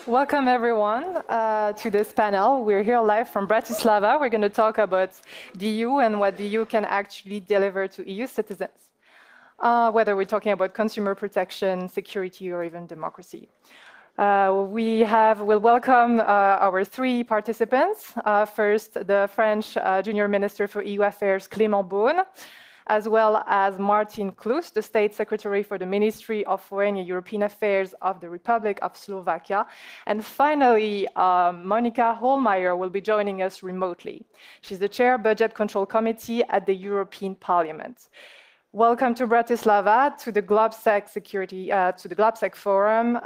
Welcome, everyone, to this panel. We're here live from Bratislava. We're going to talk about the EU and what the EU can actually deliver to EU citizens, whether we're talking about consumer protection, security, or even democracy. We'll welcome our three participants. First, the French Junior Minister for EU Affairs, Clément Beaune, as well as Martin Klus, the State Secretary for the Ministry of Foreign and European Affairs of the Republic of Slovakia. And finally, Monika Hohlmeier will be joining us remotely. She's the Chair Budget Control Committee at the European Parliament. Welcome to Bratislava, to the GLOBSEC to the GLOBSEC Forum.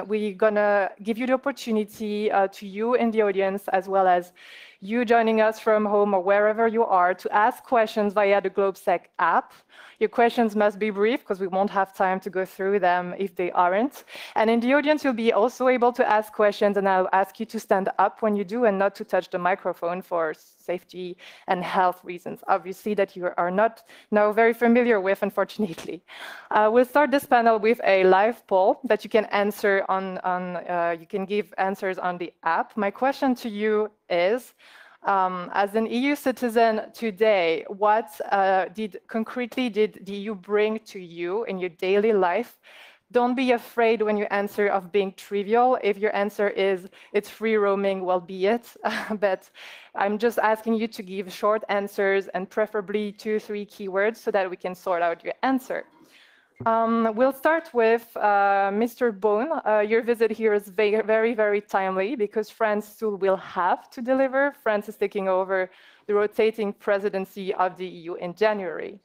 We're gonna give you the opportunity to you in the audience, as well as you joining us from home or wherever you are, to ask questions via the GLOBSEC app. Your questions must be brief because we won't have time to go through them if they aren't. And in the audience, you'll be also able to ask questions, and I'll ask you to stand up when you do and not to touch the microphone for safety and health reasons, obviously, that you are not now very familiar with, unfortunately. We'll start this panel with a live poll that you can answer you can give answers on the app. My question to you is, as an EU citizen today, what concretely did the EU bring to you in your daily life? Don't be afraid when you answer of being trivial. If your answer is it's free roaming, well, be it. But I'm just asking you to give short answers and preferably 2-3 keywords so that we can sort out your answer. We'll start with Mr. Beaune. Your visit here is very, very timely because France still will have to deliver. France is taking over the rotating presidency of the EU in January.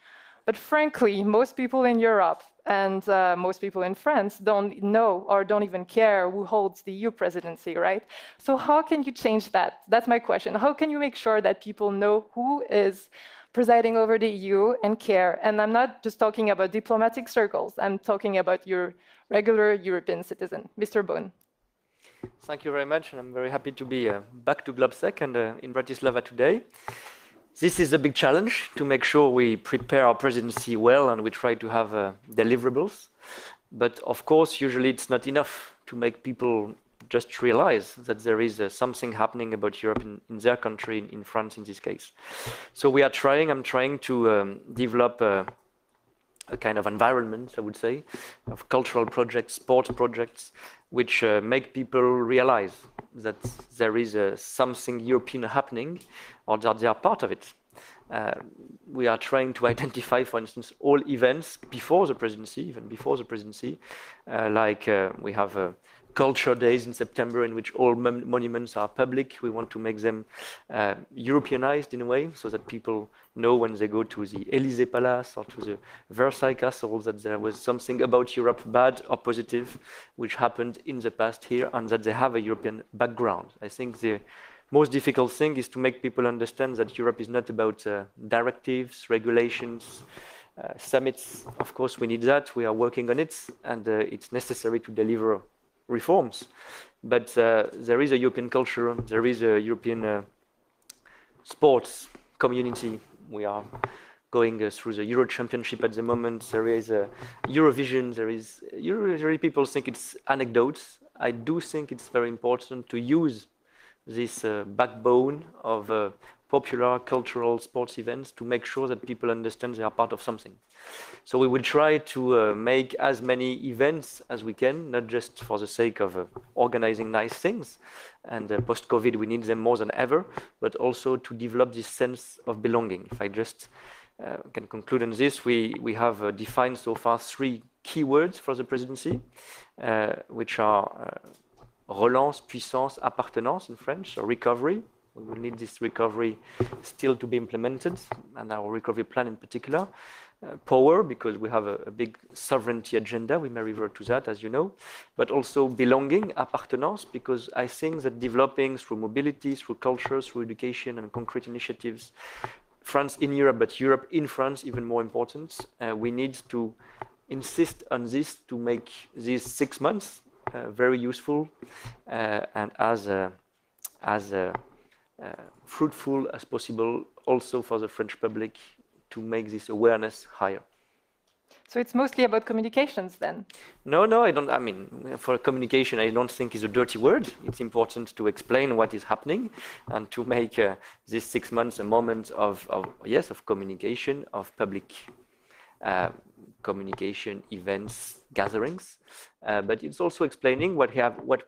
But frankly, most people in Europe and most people in France don't know or don't even care who holds the EU presidency, right? So how can you change that? That's my question. How can you make sure that people know who is presiding over the EU and care? And I'm not just talking about diplomatic circles. I'm talking about your regular European citizen. Mr. Beaune. Thank you very much, and I'm very happy to be back to GLOBSEC and in Bratislava today. This is a big challenge to make sure we prepare our presidency well and we try to have deliverables. But of course, usually it's not enough to make people just realize that there is something happening about Europe in their country, in France in this case. So I'm trying to develop a kind of environment, I would say, of cultural projects, sports projects, which make people realize that there is something European happening, or that they are part of it. We are trying to identify, for instance, all events before the presidency, even before the presidency, we have culture days in September in which all monuments are public. We want to make them Europeanized in a way so that people know when they go to the Élysée Palace or to the Versailles Castle that there was something about Europe, bad or positive, which happened in the past here, and that they have a European background. I think the most difficult thing is to make people understand that Europe is not about directives, regulations, summits. Of course, we need that. We are working on it, and it's necessary to deliver reforms. But there is a European culture, there is a European sports community. We are going through the Euro Championship at the moment. There is Eurovision. Usually people think it's anecdotes. I do think it's very important to use this backbone of popular cultural sports events to make sure that people understand they are part of something. So we will try to make as many events as we can, not just for the sake of organizing nice things, and post-COVID we need them more than ever, but also to develop this sense of belonging. If I just can conclude on this, we have defined so far 3 keywords for the presidency, which are relance, puissance, appartenance in French, so recovery. We will need this recovery still to be implemented, and our recovery plan in particular. Power, because we have a big sovereignty agenda, we may revert to that, as you know, but also belonging, appartenance, because I think that developing through mobility, through culture, through education and concrete initiatives, France in Europe, but Europe in France, even more important, we need to insist on this to make these 6 months very useful and as fruitful as possible also for the French public to make this awareness higher. So it's mostly about communications then? No, I don't. I mean, for communication, I don't think is a dirty word. It's important to explain what is happening and to make these 6 months a moment of communication, of public communication, events, gatherings. But it's also explaining what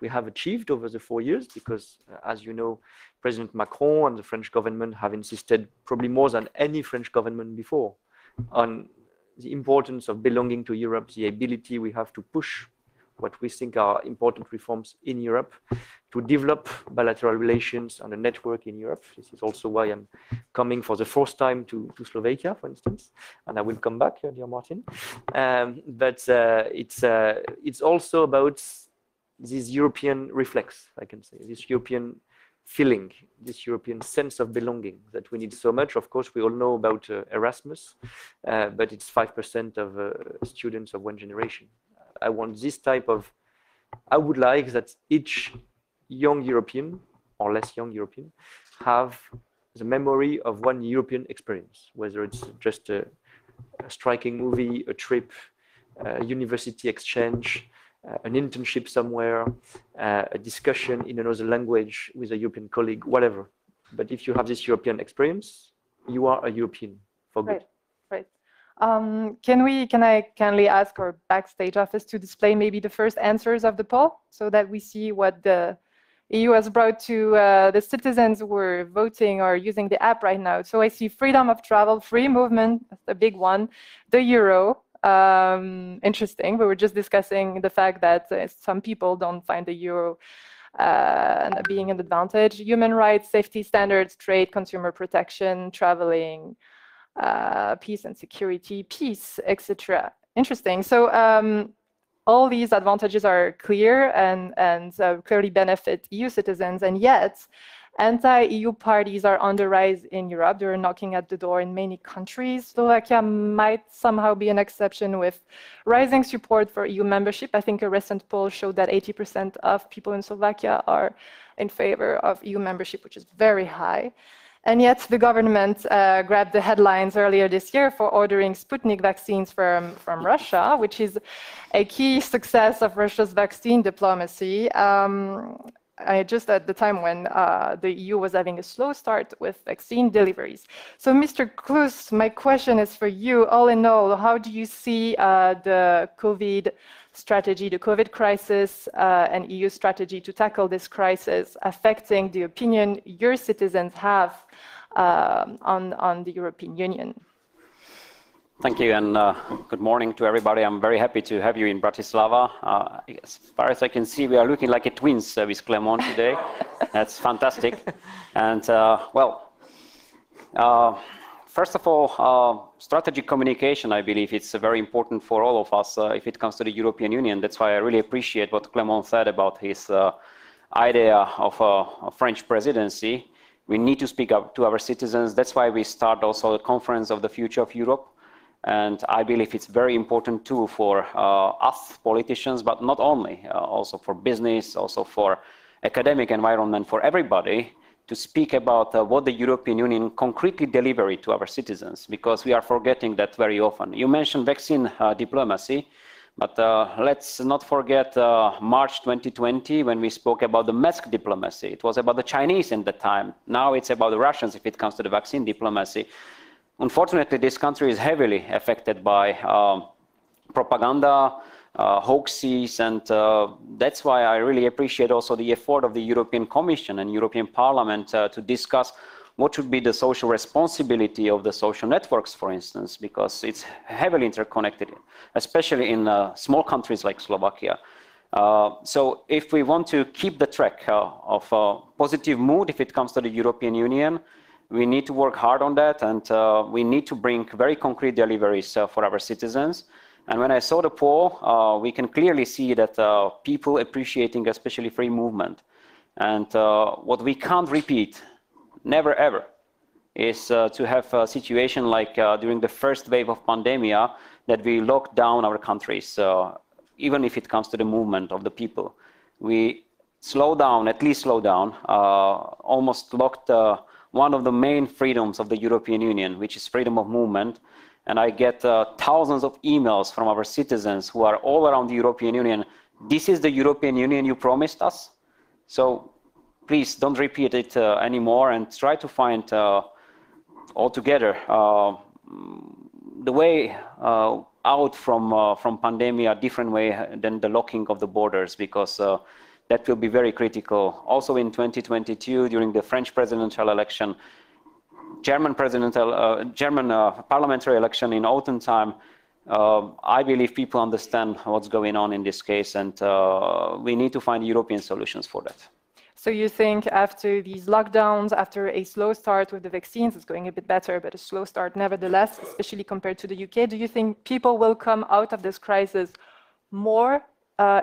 we have achieved over the 4 years, because as you know, President Macron and the French government have insisted, probably more than any French government before, on the importance of belonging to Europe, the ability we have to push what we think are important reforms in Europe, to develop bilateral relations and a network in Europe. This is also why I'm coming for the first time to Slovakia, for instance, and I will come back, dear Martin. But it's also about this European reflex, I can say, this European feeling, this European sense of belonging that we need so much. Of course, we all know about Erasmus, but it's 5% of students of one generation. I want this type of, I would like that each young European or less young European have the memory of one European experience, whether it's just a striking movie, a trip, a university exchange, an internship somewhere, a discussion in another language with a European colleague, whatever. But if you have this European experience, you are a European for good. Right. Can I kindly ask our backstage office to display maybe the first answers of the poll so that we see what the EU has brought to the citizens who are voting or using the app right now. So I see freedom of travel, free movement, that's the big one, the euro. Interesting. We were just discussing the fact that some people don't find the euro being an advantage. Human rights, safety standards, trade, consumer protection, traveling, peace and security, peace, etc. Interesting. So all these advantages are clear and clearly benefit EU citizens, and yet anti-EU parties are on the rise in Europe. They're knocking at the door in many countries. Slovakia might somehow be an exception with rising support for EU membership. I think a recent poll showed that 80% of people in Slovakia are in favor of EU membership, which is very high. And yet the government grabbed the headlines earlier this year for ordering Sputnik vaccines from Russia, which is a key success of Russia's vaccine diplomacy. Just at the time when the EU was having a slow start with vaccine deliveries. So Mr. Kloos, my question is for you. All in all, how do you see the COVID strategy, the COVID crisis, and EU strategy to tackle this crisis affecting the opinion your citizens have on the European Union? Thank you, and good morning to everybody. I'm very happy to have you in Bratislava. As far as I can see, we are looking like a twins with Clément today. That's fantastic. And first of all, strategic communication, I believe it's very important for all of us if it comes to the European Union. That's why I really appreciate what Clément said about his idea of a French presidency. We need to speak up to our citizens. That's why we start also a conference of the future of Europe. And I believe it's very important too for us politicians, but not only, also for business, also for academic environment, for everybody to speak about what the European Union concretely delivers to our citizens, because we are forgetting that very often. You mentioned vaccine diplomacy, but let's not forget March 2020 when we spoke about the mask diplomacy. It was about the Chinese in that time. Now it's about the Russians if it comes to the vaccine diplomacy. Unfortunately, this country is heavily affected by propaganda, hoaxes, and that's why I really appreciate also the effort of the European Commission and European Parliament to discuss what should be the social responsibility of the social networks, for instance, because it's heavily interconnected, especially in small countries like Slovakia. So if we want to keep the track of a positive mood if it comes to the European Union, we need to work hard on that, and we need to bring very concrete deliveries for our citizens. And when I saw the poll, we can clearly see that people appreciating especially free movement. And what we can't repeat, never ever, is to have a situation like during the first wave of pandemia, that we locked down our countries, even if it comes to the movement of the people. We slow down, at least slow down, almost locked one of the main freedoms of the European Union, which is freedom of movement. And I get thousands of emails from our citizens who are all around the European Union. This is the European Union you promised us. So please don't repeat it anymore, and try to find altogether the way out from pandemic, a different way than the locking of the borders, because that will be very critical. Also in 2022, during the French presidential election, German parliamentary election in autumn time, I believe people understand what's going on in this case, and we need to find European solutions for that. So you think after these lockdowns, after a slow start with the vaccines, it's going a bit better, but a slow start nevertheless, especially compared to the UK, do you think people will come out of this crisis more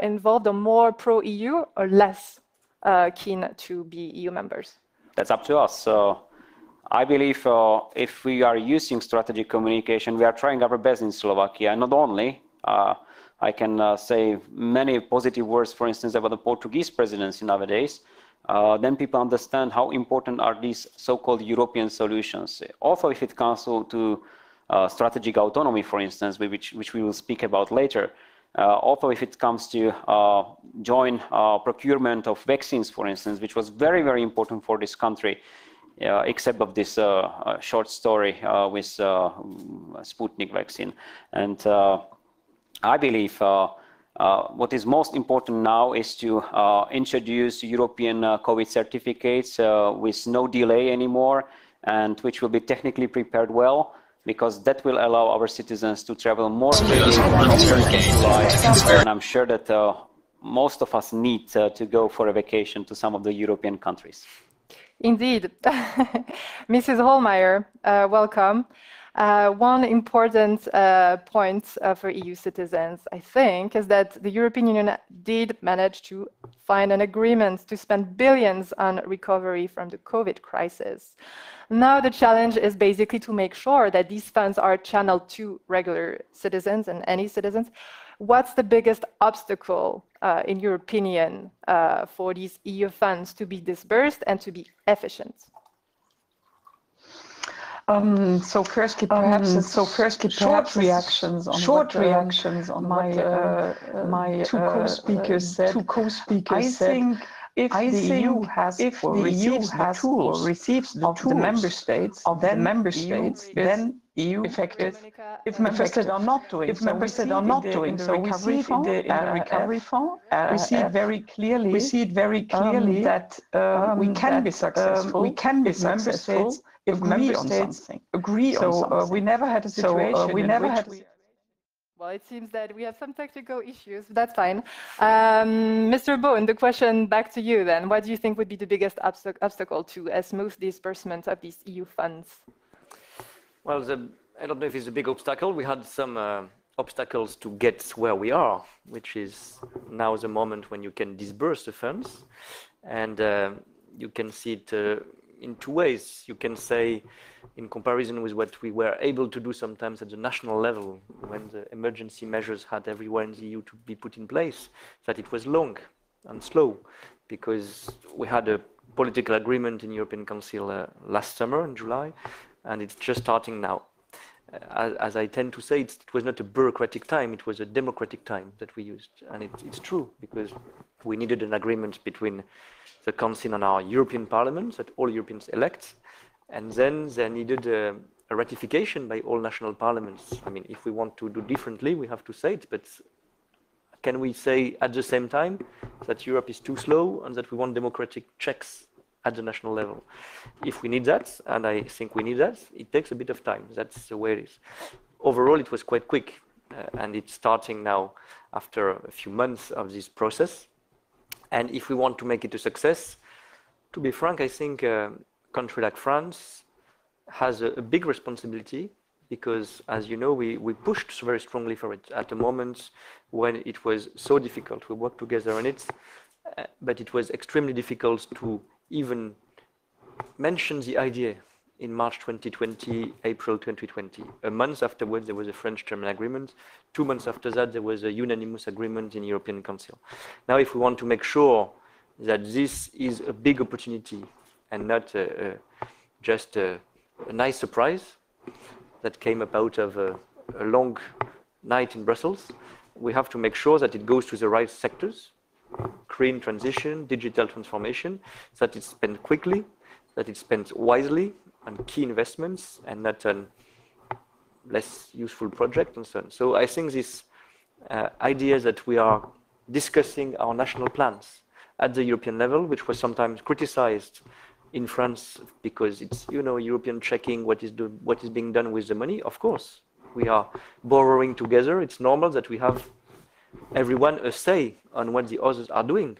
involved or more pro-EU or less keen to be EU members? That's up to us. I believe if we are using strategic communication, we are trying our best in Slovakia. And not only, I can say many positive words, for instance, about the Portuguese presidency nowadays. Then people understand how important are these so-called European solutions. Also, if it comes to strategic autonomy, for instance, which we will speak about later. Also, if it comes to joint procurement of vaccines, for instance, which was very, very important for this country. Except of this short story with Sputnik vaccine. And I believe what is most important now is to introduce European COVID certificates with no delay anymore, and which will be technically prepared well, because that will allow our citizens to travel more freely. And I'm sure that most of us need to go for a vacation to some of the European countries. Indeed. Mrs. Hohlmeier, welcome. One important point for EU citizens, I think, is that the European Union did manage to find an agreement to spend billions on recovery from the COVID crisis. Now the challenge is basically to make sure that these funds are channeled to regular citizens and any citizens. What's the biggest obstacle, in your opinion, for these EU funds to be disbursed and to be efficient? So firstly, perhaps reactions on my two co-speakers said. I think if the EU has or receives the tools of the member states, then EU effective. If member states are not doing so, we see it in the recovery fund. We see it very clearly. That we can be successful. If member states agree on something. So we never had a situation. Well, it seems that we have some technical issues, but that's fine. Mr. Bohn, the question back to you then. What do you think would be the biggest obstacle to a smooth disbursement of these EU funds? Well, I don't know if it's a big obstacle. We had some obstacles to get where we are, which is now the moment when you can disburse the funds. And you can see it in two ways. You can say, in comparison with what we were able to do sometimes at the national level, when the emergency measures had everywhere in the EU to be put in place, that it was long and slow, because we had a political agreement in European Council last summer in July, and it's just starting now. As I tend to say, it was not a bureaucratic time, it was a democratic time that we used. And it's true, because we needed an agreement between the Council and our European Parliament that all Europeans elect. And then there needed a ratification by all national parliaments. I mean, if we want to do differently, we have to say it, but can we say at the same time that Europe is too slow and that we want democratic checks at the national level? If we need that, and I think we need that, it takes a bit of time. That's the way it is. Overall, it was quite quick, and it's starting now after a few months of this process. And if we want to make it a success, to be frank, I think a country like France has a big responsibility, because, as you know, we pushed very strongly for it at a moment when it was so difficult. We worked together on it, but it was extremely difficult to even mention the idea in March 2020, April 2020. A month afterwards, there was a French-German agreement. 2 months after that, there was a unanimous agreement in European Council. Now, if we want to make sure that this is a big opportunity and not a just a nice surprise that came out of a long night in Brussels. We have to make sure that it goes to the right sectors, green transition, digital transformation, that it's spent quickly, that it's spent wisely on key investments and not on less useful projects and so on. So I think this idea that we are discussing our national plans at the European level, which was sometimes criticized in France because it's, you know, European checking what is being done with the money. Of course, we are borrowing together. It's normal that we have everyone a say on what the others are doing,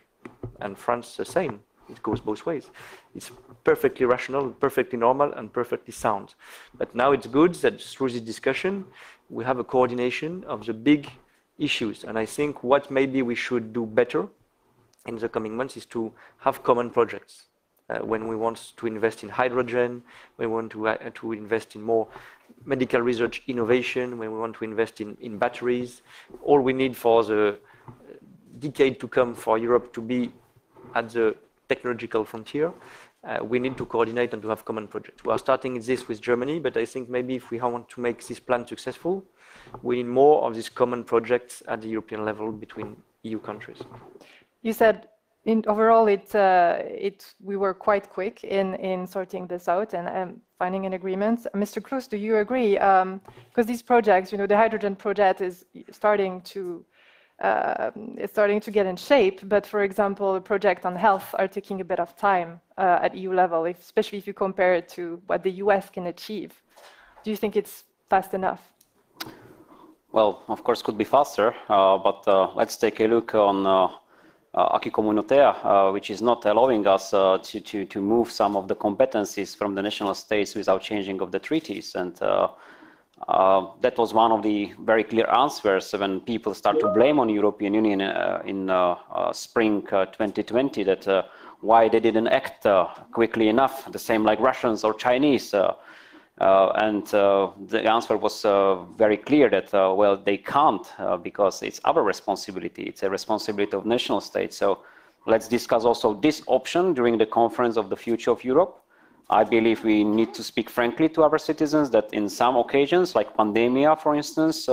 and France the same. It goes both ways. It's perfectly rational, perfectly normal, and perfectly sound. But now it's good that through this discussion, we have a coordination of the big issues. And I think what maybe we should do better in the coming months is to have common projects. When we want to invest in hydrogen, when we want to invest in more medical research innovation, when we want to invest in batteries, all we need for the decade to come for Europe to be at the technological frontier, we need to coordinate and to have common projects. We are starting this with Germany, but I think maybe if we want to make this plan successful, we need more of these common projects at the European level between EU countries. You said overall we were quite quick in sorting this out and finding an agreement. Mr. Kloos, do you agree? Because these projects, you know, the hydrogen project is starting to get in shape, but for example, a project on health are taking a bit of time at EU level, especially if you compare it to what the US can achieve. Do you think it's fast enough? Well, of course, could be faster, but let's take a look on acquis communautaire, which is not allowing us to move some of the competencies from the national states without changing of the treaties. And that was one of the very clear answers when people start to blame on European Union in spring 2020 that why they didn't act quickly enough, the same like Russians or Chinese. And the answer was very clear that, well, they can't because it's our responsibility. It's a responsibility of national states. So let's discuss also this option during the conference of the future of Europe. I believe we need to speak frankly to our citizens that in some occasions, like pandemia, for instance,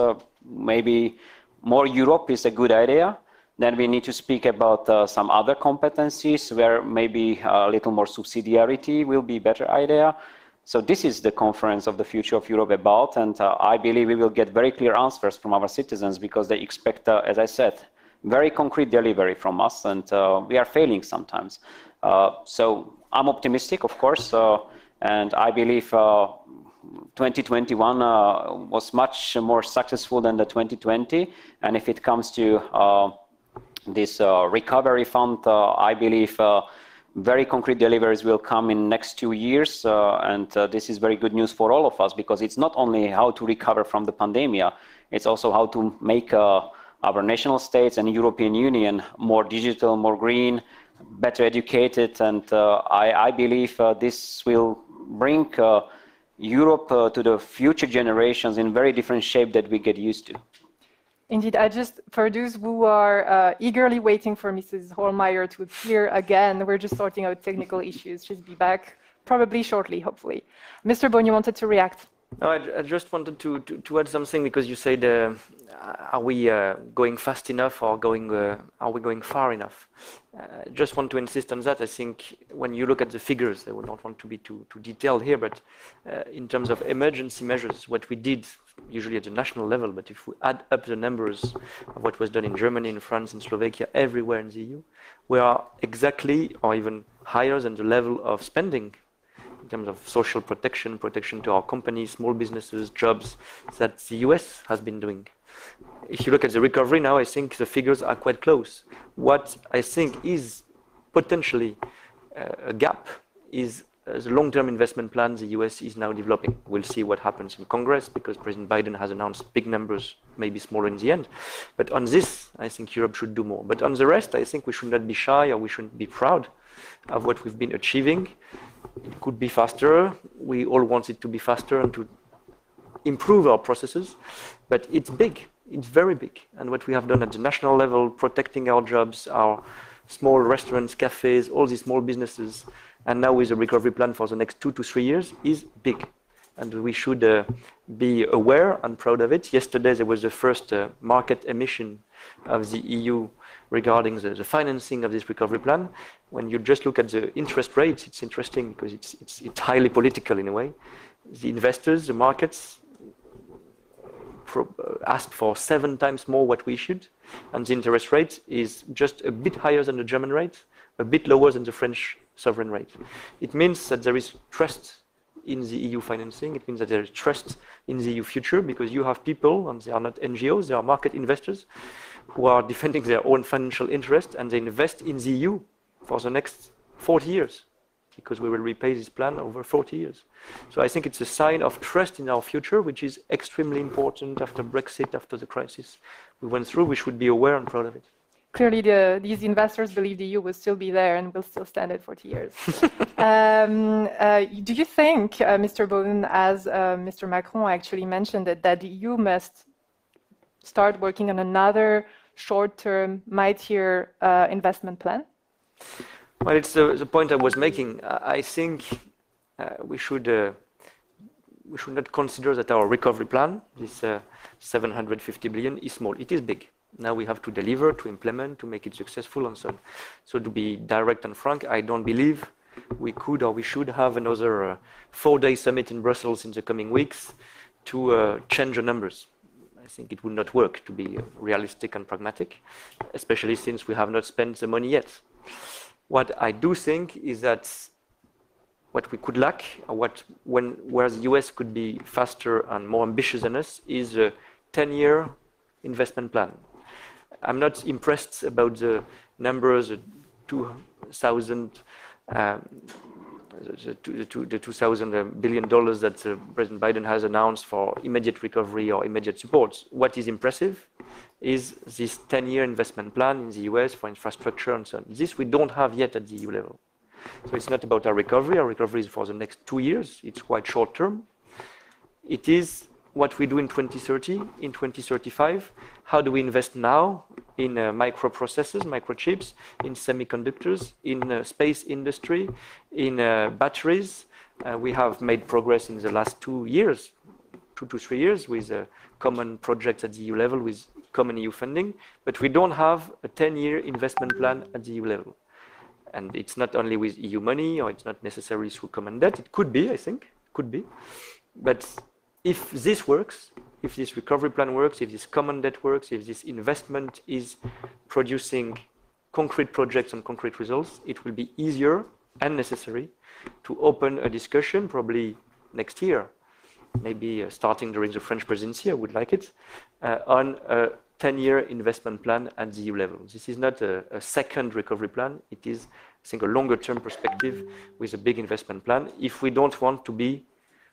maybe more Europe is a good idea. Then we need to speak about some other competencies where maybe a little more subsidiarity will be a better idea. So this is the conference of the future of Europe about, and I believe we will get very clear answers from our citizens because they expect, as I said, very concrete delivery from us, and we are failing sometimes. So I'm optimistic, of course, and I believe 2021 was much more successful than the 2020, and if it comes to this recovery fund, I believe very concrete deliveries will come in next 2 years, and this is very good news for all of us because it's not only how to recover from the pandemia, it's also how to make our national states and European Union more digital, more green, better educated, and I believe this will bring Europe to the future generations in very different shape that we get used to. Indeed, for those who are eagerly waiting for Mrs. Hohlmeier to appear again, we're just sorting out technical issues. She'll be back probably shortly, hopefully. Mr. Beaune, you wanted to react? No, I just wanted to add something because you said, are we going fast enough or are we going far enough? I just want to insist on that. I think when you look at the figures, I would not want to be too detailed here, but in terms of emergency measures, what we did usually at the national level, but if we add up the numbers of what was done in Germany, in France, in Slovakia, everywhere in the EU, we are exactly or even higher than the level of spending in terms of social protection to our companies, small businesses, jobs that the US has been doing. If you look at the recovery now, I think the figures are quite close. What I think is potentially a gap is the long-term investment plan the US is now developing. We'll see what happens in Congress because President Biden has announced big numbers, maybe smaller in the end. But on this, I think Europe should do more. But on the rest, I think we should not be shy or we shouldn't be proud of what we've been achieving. It could be faster. We all want it to be faster and to improve our processes. But it's big. It's very big. And what we have done at the national level, protecting our jobs, our small restaurants, cafes, all these small businesses, and now with a recovery plan for the next 2 to 3 years is big. And we should be aware and proud of it. Yesterday, there was the first market emission of the EU regarding the financing of this recovery plan. When you just look at the interest rates, it's interesting because it's highly political in a way. The investors, the markets, asked for 7 times more what we issued, and the interest rate is just a bit higher than the German rate, a bit lower than the French sovereign rate. It means that there is trust in the EU financing. It means that there is trust in the EU future, because you have people, and they are not NGOs, they are market investors, who are defending their own financial interest, and they invest in the EU for the next 40 years, because we will repay this plan over 40 years. So I think it's a sign of trust in our future, which is extremely important after Brexit, after the crisis we went through. We should be aware and proud of it. Clearly, these investors believe the EU will still be there and will still stand in 40 years. Do you think, Mr. Boden, as Mr. Macron actually mentioned it, that the EU must start working on another short-term, mightier investment plan? Well, it's the point I was making. I think we should not consider that our recovery plan, this 750 billion, is small. It is big. Now we have to deliver, to implement, to make it successful, and so on. So to be direct and frank, I don't believe we could or we should have another 4-day summit in Brussels in the coming weeks to change the numbers. I think it would not work, to be realistic and pragmatic, especially since we have not spent the money yet. What I do think is that what we could lack, or where the US could be faster and more ambitious than us, is a 10-year investment plan. I'm not impressed about the numbers, the 2,000 billion dollars that President Biden has announced for immediate recovery or immediate support. What is impressive is this 10-year investment plan in the US for infrastructure and so on. This we don't have yet at the EU level. So it's not about our recovery. Our recovery is for the next 2 years. It's quite short term. It is what we do in 2030, in 2035. How do we invest now in microprocessors, microchips, in semiconductors, in space industry, in batteries? We have made progress in the last 2 years, 2 to 3 years, with common projects at the EU level, with common EU funding, but we don't have a 10-year investment plan at the EU level. And it's not only with EU money, or it's not necessarily through common debt. It could be, I think, could be. But if this works, if this recovery plan works, if this common debt works, if this investment is producing concrete projects and concrete results, it will be easier and necessary to open a discussion, probably next year, maybe starting during the French presidency, I would like it, on a 10-year investment plan at the EU level. This is not a second recovery plan. It is, I think, a longer-term perspective with a big investment plan, if we don't want to be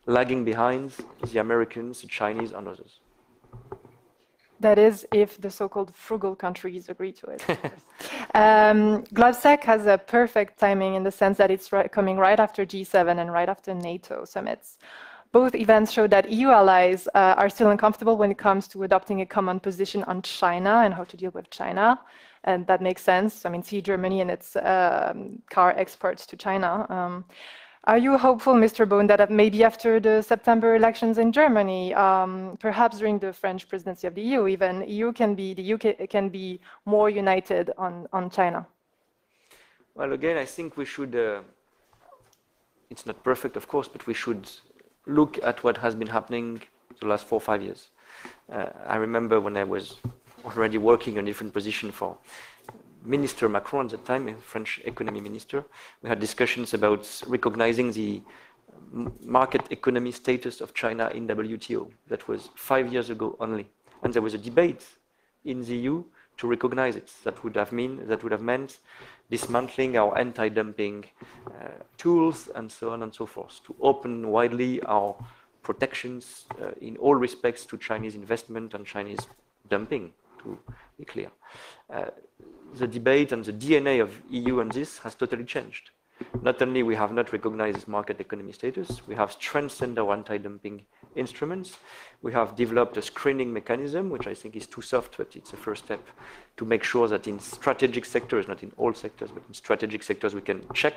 lagging behind the Americans, the Chinese, and others. That is, if the so-called frugal countries agree to it. GLOBSEC has a perfect timing in the sense that it's coming right after G7 and right after NATO summits. Both events show that EU allies are still uncomfortable when it comes to adopting a common position on China and how to deal with China. And that makes sense. I mean, see Germany and its car exports to China. Are you hopeful, Mr. Bohn, that maybe after the September elections in Germany, perhaps during the French presidency of the EU, even the UK can be more united on China? Well, again, I think we should, it's not perfect, of course, but we should look at what has been happening the last 4 or 5 years. I remember when I was already working in a different position for Minister Macron at the time, French economy minister, we had discussions about recognizing the market economy status of China in WTO. That was 5 years ago only. And there was a debate in the EU to recognize it. That would have meant dismantling our anti-dumping tools and so on and so forth, to open widely our protections in all respects to Chinese investment and Chinese dumping, to be clear. The debate and the DNA of EU on this has totally changed. Not only we have not recognized this market economy status, we have strengthened our anti-dumping instruments. We have developed a screening mechanism, which I think is too soft, but it's a first step to make sure that in strategic sectors, not in all sectors, but in strategic sectors, we can check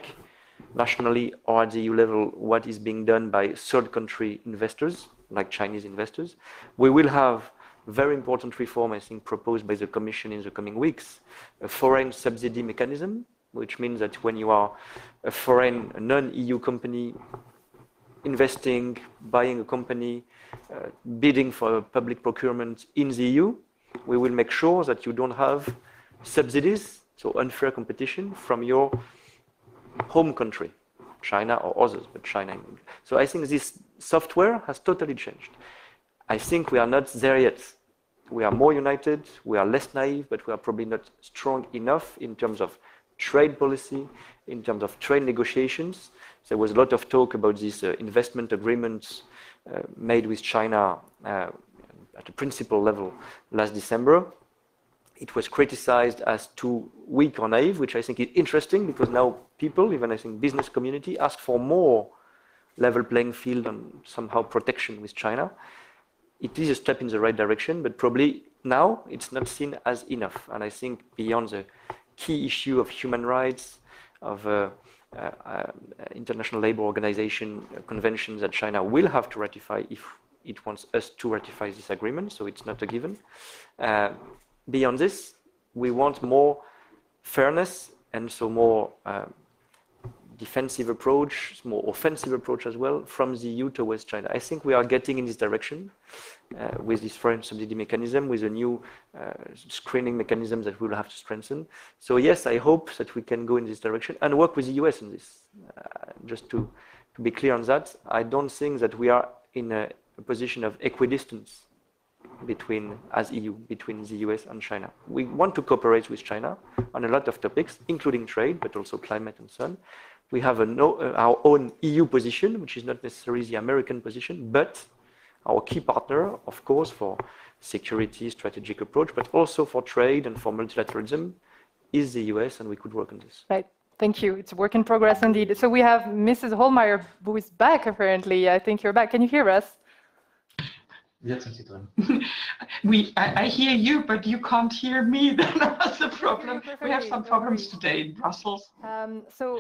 nationally or at the EU level what is being done by third country investors, like Chinese investors. We will have very important reform, I think, proposed by the Commission in the coming weeks, a foreign subsidy mechanism, which means that when you are a foreign, non-EU company investing, buying a company, bidding for public procurement in the EU, we will make sure that you don't have subsidies, so unfair competition from your home country, China or others, but China. So I think this software has totally changed. I think we are not there yet. We are more united, we are less naive, but we are probably not strong enough in terms of trade policy, in terms of trade negotiations. There was a lot of talk about these investment agreements made with China at a principal level last December. It was criticized as too weak or naive, which I think is interesting because now people, even I think business community, ask for more level playing field and somehow protection with China. It is a step in the right direction, but probably now it's not seen as enough. And I think beyond the key issue of human rights, of International Labour Organization conventions that China will have to ratify if it wants us to ratify this agreement, so it's not a given. Beyond this, we want more fairness and so more defensive approach, more offensive approach as well from the EU towards China. I think we are getting in this direction with this foreign subsidy mechanism, with a new screening mechanism that we will have to strengthen. So yes, I hope that we can go in this direction and work with the US in this. Just to be clear on that, I don't think that we are in a position of equidistance between, as EU, between the US and China. We want to cooperate with China on a lot of topics, including trade, but also climate and so on. We have our own EU position, which is not necessarily the American position, but our key partner, of course, for security, strategic approach, but also for trade and for multilateralism is the US, and we could work on this. Right. Thank you. It's a work in progress indeed. So we have Mrs. Holmeyer, who is back, apparently. I think you're back. Can you hear us? I hear you, but you can't hear me. That's the problem. We have some problems today in Brussels. So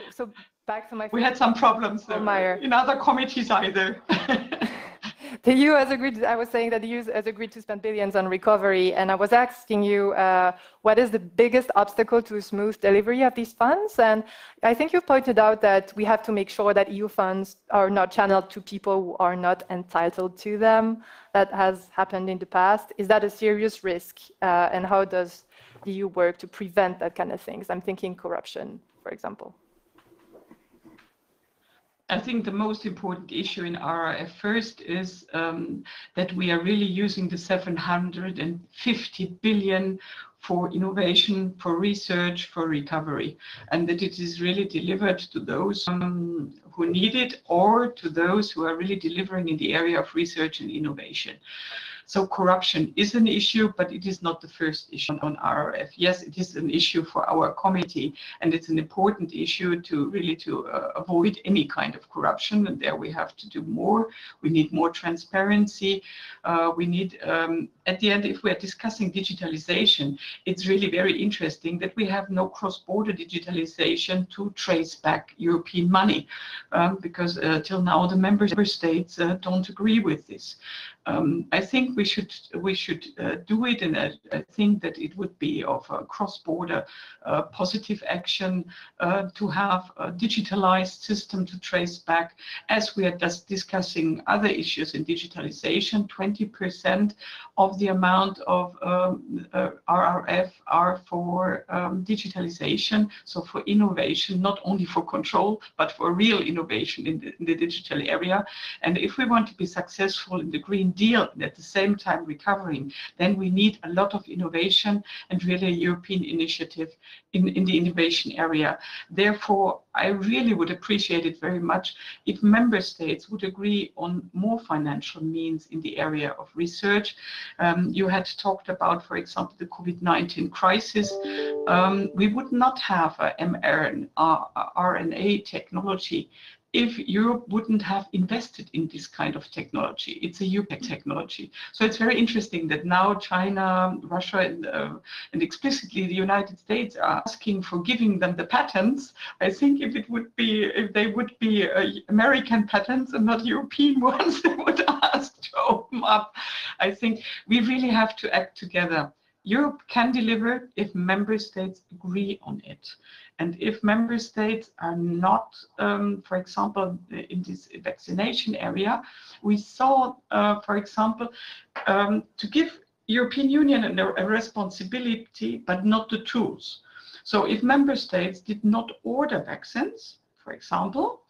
back to my. We had some problems in other committees either. The EU has agreed. I was saying that the EU has agreed to spend billions on recovery, and I was asking you what is the biggest obstacle to smooth delivery of these funds? And I think you pointed out that we have to make sure that EU funds are not channeled to people who are not entitled to them. That has happened in the past. Is that a serious risk? And how does the EU work to prevent that kind of things? I'm thinking corruption, for example. I think the most important issue in RRF first is that we are really using the 750 billion for innovation, for research, for recovery, and that it is really delivered to those who need it or to those who are really delivering in the area of research and innovation. So corruption is an issue, but it is not the first issue on RRF. Yes, it is an issue for our committee, and it's an important issue to really avoid any kind of corruption. And there we have to do more. We need more transparency. We need, at the end, if we are discussing digitalization, it's really very interesting that we have no cross-border digitalization to trace back European money, because till now the member states don't agree with this. I think we should do it, and I think that it would be of a cross-border positive action to have a digitalized system to trace back. As we are just discussing other issues in digitalization, 20% of the amount of RRF are for digitalization, so for innovation, not only for control, but for real innovation in the digital area. And if we want to be successful in the Green Deal and at the same time recovering, then we need a lot of innovation and really a European initiative in the innovation area. Therefore, I really would appreciate it very much if member states would agree on more financial means in the area of research. You had talked about, for example, the COVID-19 crisis. We would not have a mRNA technology if Europe wouldn't have invested in this kind of technology. It's a European technology. So it's very interesting that now China, Russia, and explicitly the United States are asking for giving them the patents. I think if they would be American patents and not European ones, they would ask to open up. I think we really have to act together. Europe can deliver if member states agree on it. And if member states are not, for example, in this vaccination area, we saw, for example, to give European Union a responsibility, but not the tools. So if member states did not order vaccines, for example,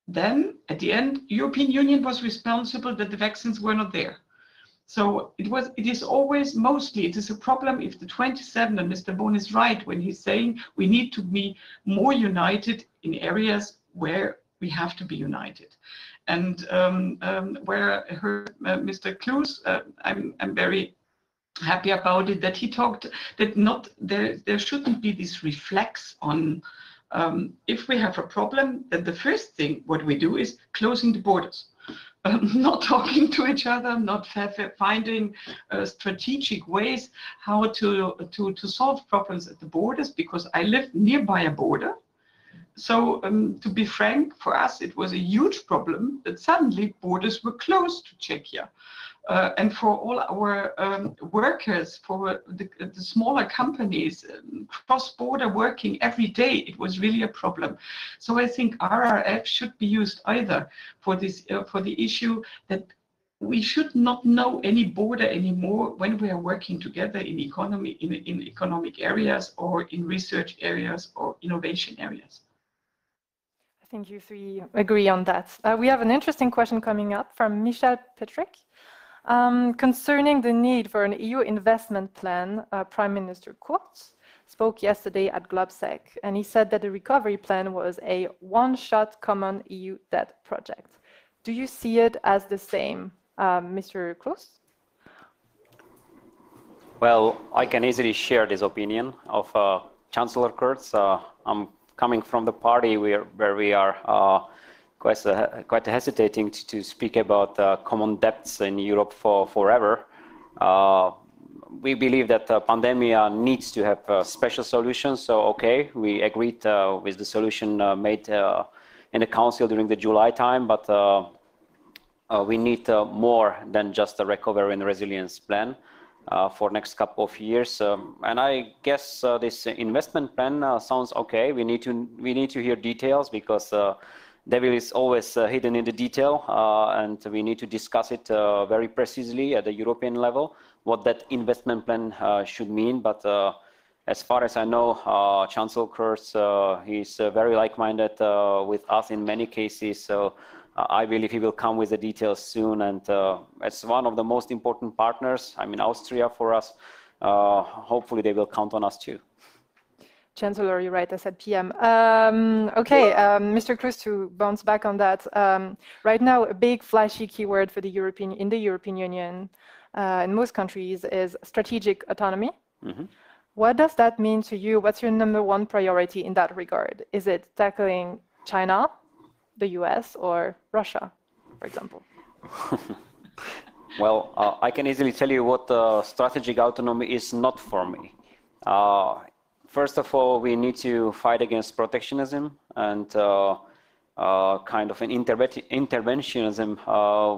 then at the end, European Union was responsible that the vaccines were not there. So it is always mostly, it is a problem if the 27, and Mr. Bohn is right when he's saying we need to be more united in areas where we have to be united. And where I heard Mr. Kloos, I'm very happy about it, that he talked that there shouldn't be this reflex on if we have a problem, then the first thing what we do is closing the borders. Not talking to each other, not finding strategic ways how to solve problems at the borders, because I live nearby a border. So to be frank, for us, it was a huge problem that suddenly borders were closed to Czechia. And for all our workers, for the smaller companies, cross-border working every day, it was really a problem. So I think RRF should be used either for this, for the issue that we should not know any border anymore when we are working together in economy, in economic areas or in research areas or innovation areas. I think you three agree on that. We have an interesting question coming up from Michel Petrick. Concerning the need for an EU investment plan, Prime Minister Kurz spoke yesterday at GLOBSEC, and he said that the recovery plan was a one-shot common EU debt project. Do you see it as the same, Mr. Kloos? Well, I can easily share this opinion of Chancellor Kurz. I'm coming from the party where we are quite hesitating to speak about common debts in Europe forever. We believe that pandemia needs to have special solutions. So, okay, we agreed with the solution made in the Council during the July time, but we need more than just a recovery and resilience plan for next couple of years. And I guess this investment plan sounds okay. We need to hear details, because devil is always hidden in the detail, and we need to discuss it very precisely at the European level, what that investment plan should mean. But as far as I know, Chancellor Kurz, he's very like-minded with us in many cases. So I believe he will come with the details soon. And as one of the most important partners, I mean, Austria for us, hopefully they will count on us too. Chancellor, you're right, I said PM. Okay, Mr. Kloos, to bounce back on that, right now a big flashy keyword for the European Union in most countries is strategic autonomy. Mm-hmm. What does that mean to you? What's your #1 priority in that regard? Is it tackling China, the US, or Russia, for example? Well, I can easily tell you what strategic autonomy is not for me. First of all, we need to fight against protectionism and kind of an interventionism.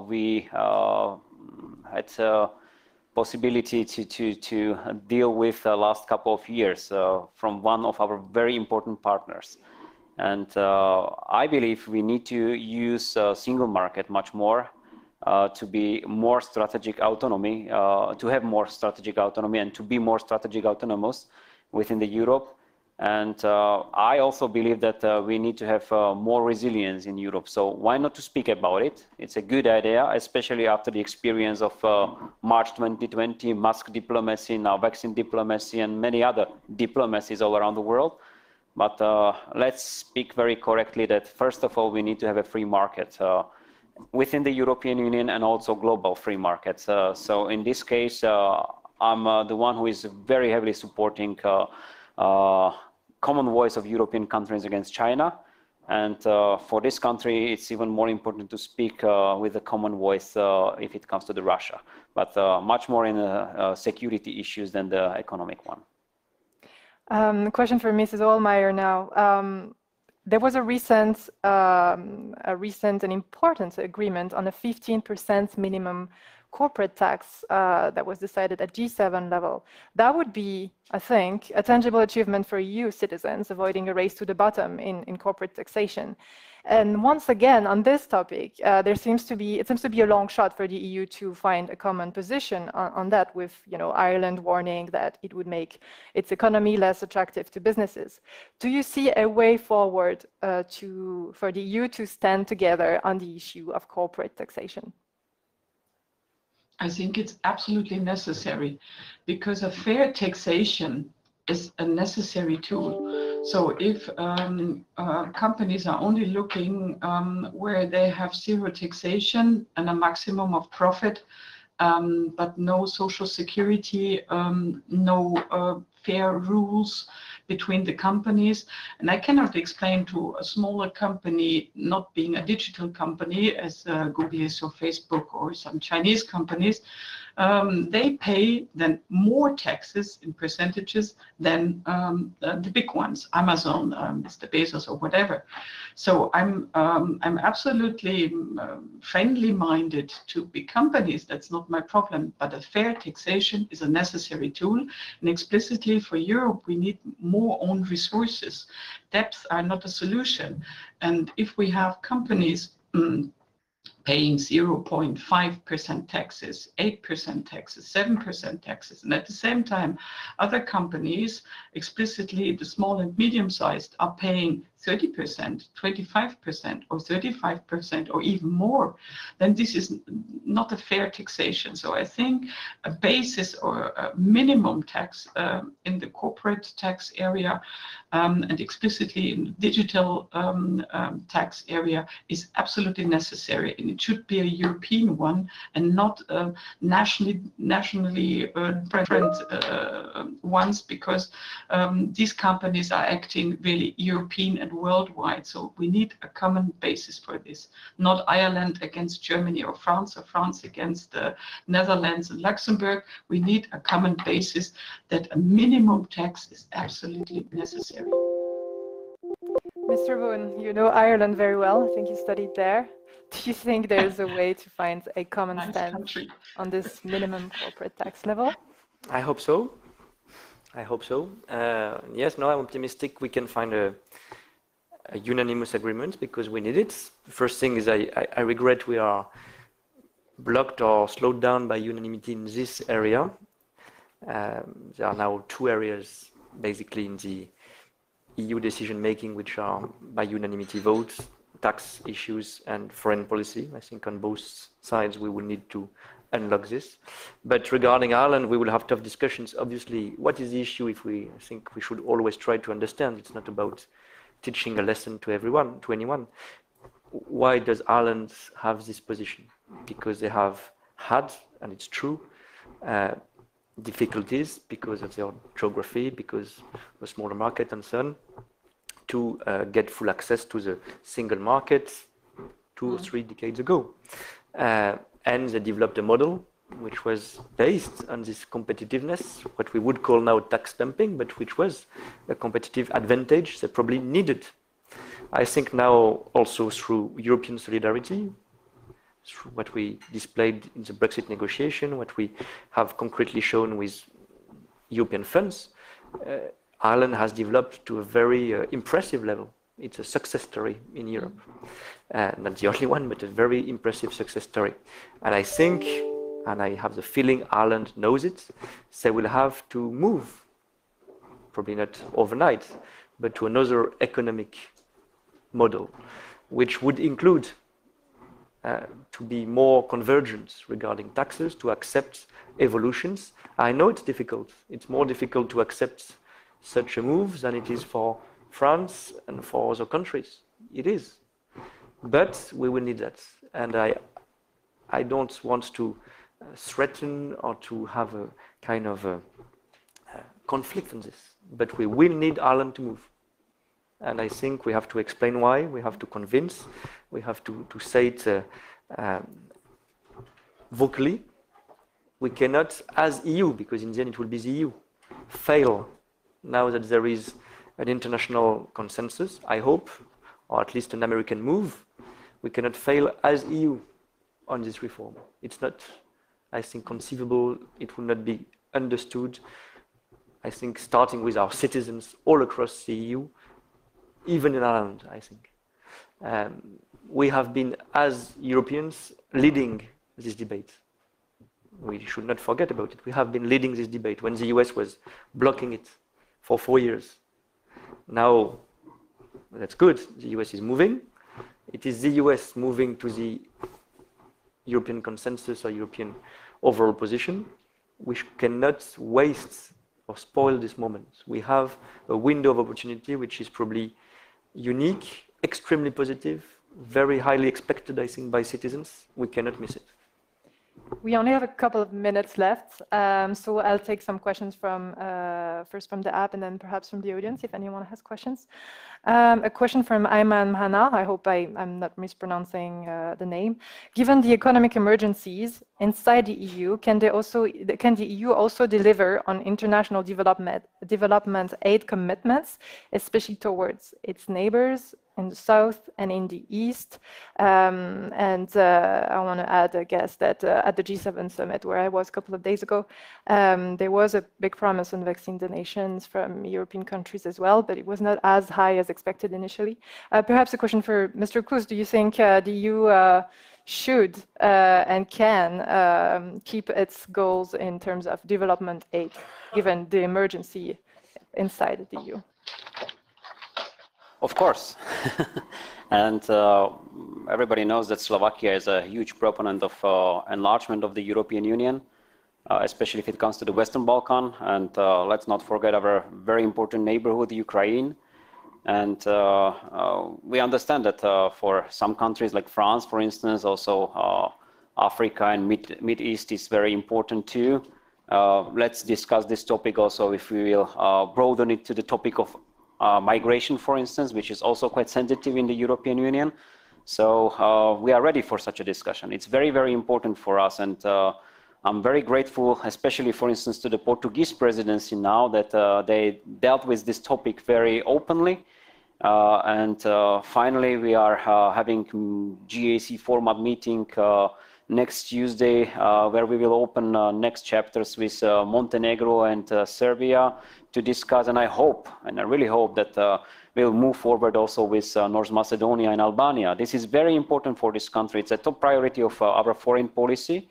We had possibility to deal with the last couple of years from one of our very important partners. And I believe we need to use single market much more to be more strategic autonomy, to have more strategic autonomy and to be more strategic autonomous within the Europe. And I also believe that we need to have more resilience in Europe. So why not to speak about it? It's a good idea, especially after the experience of March 2020, mask diplomacy, now vaccine diplomacy, and many other diplomacies all around the world. But let's speak very correctly that first of all, we need to have a free market within the European Union and also global free markets. So in this case, I'm the one who is very heavily supporting common voice of European countries against China. And for this country, it's even more important to speak with a common voice if it comes to the Russia, but much more in security issues than the economic one. Question for Mrs. Ohlmeyer now. There was a recent and important agreement on a 15% minimum corporate tax that was decided at G7 level. That would be, I think, a tangible achievement for EU citizens, avoiding a race to the bottom in corporate taxation. And once again, on this topic, it seems to be a long shot for the EU to find a common position on that, with Ireland warning that it would make its economy less attractive to businesses. Do you see a way forward for the EU to stand together on the issue of corporate taxation? I think it's absolutely necessary, because a fair taxation is a necessary tool. So if companies are only looking where they have zero taxation and a maximum of profit, but no social security, no fair rules between the companies. And I cannot explain to a smaller company, not being a digital company as Google is or Facebook or some Chinese companies, they pay then more taxes in percentages than the big ones, Amazon, Mr. Bezos or whatever. So I'm absolutely friendly-minded to big companies. That's not my problem. But a fair taxation is a necessary tool. And explicitly for Europe, we need more own resources. Debts are not a solution. And if we have companies paying 0.5% taxes, 8% taxes, 7% taxes, and at the same time, other companies, explicitly the small and medium-sized, are paying 30%, 25%, or 35%, or even more, then this is not a fair taxation. So I think a basis or a minimum tax in the corporate tax area and explicitly in the digital tax area is absolutely necessary, and it should be a European one and not nationally different ones, because these companies are acting really European and worldwide. So we need a common basis for this, not Ireland against Germany or France against the Netherlands and Luxembourg. We need a common basis that a minimum tax is absolutely necessary. Mr. Boone, you know Ireland very well. I think you studied there. Do you think there's a way to find a common stance on this minimum corporate tax level? I hope so. I hope so. Yes, no, I'm optimistic we can find a unanimous agreement, because we need it. The first thing is I regret we are blocked or slowed down by unanimity in this area. There are now two areas basically in the EU decision making which are by unanimity votes: tax issues and foreign policy. I think on both sides we will need to unlock this. But regarding Ireland, we will have tough discussions. Obviously, what is the issue? I think we should always try to understand. It's not about teaching a lesson to anyone. Why does Ireland have this position? Because they have had, and it's true, difficulties because of their geography, because of a smaller market and so on, to get full access to the single market 2 or 3 decades ago. And they developed a model which was based on this competitiveness, what we would call now tax dumping, but which was a competitive advantage they probably needed. I think now also through European solidarity, through what we displayed in the Brexit negotiation, what we have concretely shown with European funds, Ireland has developed to a very impressive level. It's a success story in Europe. Not the only one, but a very impressive success story. And I think, and I have the feeling Ireland knows it, they will have to move, probably not overnight, but to another economic model, which would include to be more convergent regarding taxes, to accept evolutions. I know it's difficult. It's more difficult to accept such a move than it is for France and for other countries. It is. But we will need that. And I don't want to threaten or to have a kind of a conflict on this. But we will need Ireland to move. And I think we have to explain why, we have to convince, we have to say it vocally. We cannot, as EU, because in the end it will be the EU, fail now that there is an international consensus, I hope, or at least an American move. We cannot fail as EU on this reform. It's not, I think, conceivable. It will not be understood. I think starting with our citizens all across the EU, even in Ireland, I think. We have been, as Europeans, leading this debate. We should not forget about it. We have been leading this debate when the US was blocking it for 4 years. Now, that's good. The US is moving. It is the US moving to the European consensus or European overall position. We cannot waste or spoil this moment. We have a window of opportunity which is probably unique, extremely positive, very highly expected, I think, by citizens. We cannot miss it. We only have a couple of minutes left, so I'll take some questions from first from the app and then perhaps from the audience if anyone has questions. A question from Ayman Mahana. I hope I'm not mispronouncing the name. Given the economic emergencies inside the EU, can the EU also deliver on international development aid commitments, especially towards its neighbors in the south and in the east? And I want to add, I guess, that at the G7 summit where I was a couple of days ago, there was a big promise on vaccine donations from European countries as well, but it was not as high as expected initially. Perhaps a question for Mr. Kloos. Do you think the EU should and can keep its goals in terms of development aid, given the emergency inside the EU? Of course. And everybody knows that Slovakia is a huge proponent of enlargement of the European Union, especially if it comes to the Western Balkan. And let's not forget our very important neighborhood, Ukraine. And we understand that for some countries like France, for instance, also Africa and Mid East is very important too. Let's discuss this topic also if we will broaden it to the topic of migration, for instance, which is also quite sensitive in the European Union. So we are ready for such a discussion. It's very, very important for us. And I'm very grateful, especially, for instance, to the Portuguese presidency now that they dealt with this topic very openly. And finally, we are having GAC format meeting next Tuesday, where we will open next chapters with Montenegro and Serbia to discuss. And I hope, and I really hope that we'll move forward also with North Macedonia and Albania. This is very important for this country. It's a top priority of our foreign policy.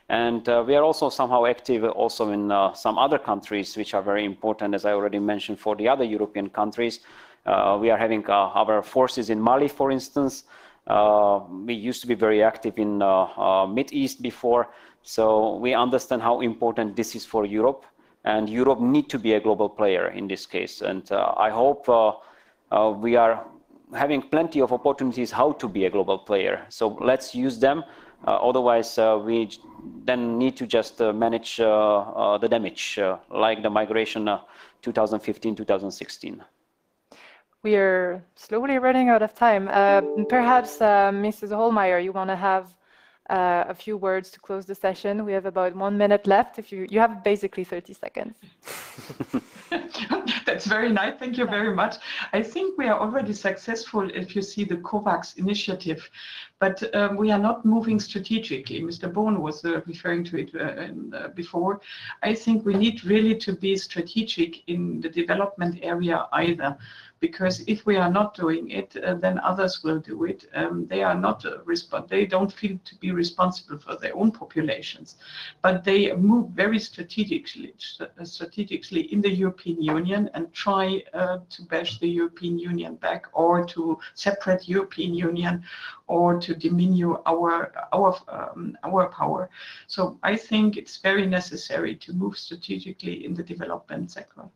And we are also somehow active also in some other countries, which are very important, as I already mentioned, for the other European countries. We are having our forces in Mali, for instance. We used to be very active in Mid East before, so we understand how important this is for Europe, and Europe needs to be a global player in this case. And I hope we are having plenty of opportunities how to be a global player. So let's use them. Otherwise, we then need to just manage the damage, like the migration 2015-2016. We are slowly running out of time. Perhaps, Mrs. Hohlmeier, you want to have a few words to close the session. We have about 1 minute left. If you have basically 30 seconds. That's very nice. Thank you very much. I think we are already successful if you see the COVAX initiative, but we are not moving strategically. Mr. Bohn was referring to it before. I think we need really to be strategic in the development area either. Because if we are not doing it, then others will do it. They are not they don't feel to be responsible for their own populations, but they move very strategically in the European Union and try to bash the European Union back, or to separate European Union, or to diminish our power. So I think it's very necessary to move strategically in the development sector.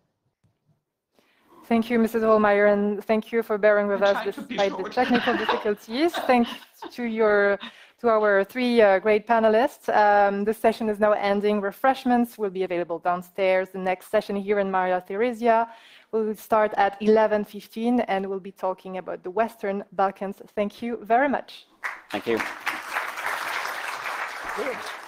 Thank you, Mrs. Hohlmeier, and thank you for bearing with us despite the technical difficulties. Thanks to our three great panelists. This session is now ending. Refreshments will be available downstairs. The next session here in Maria Theresia We'll start at 11:15 and we'll be talking about the Western Balkans. Thank you very much. Thank you. Good.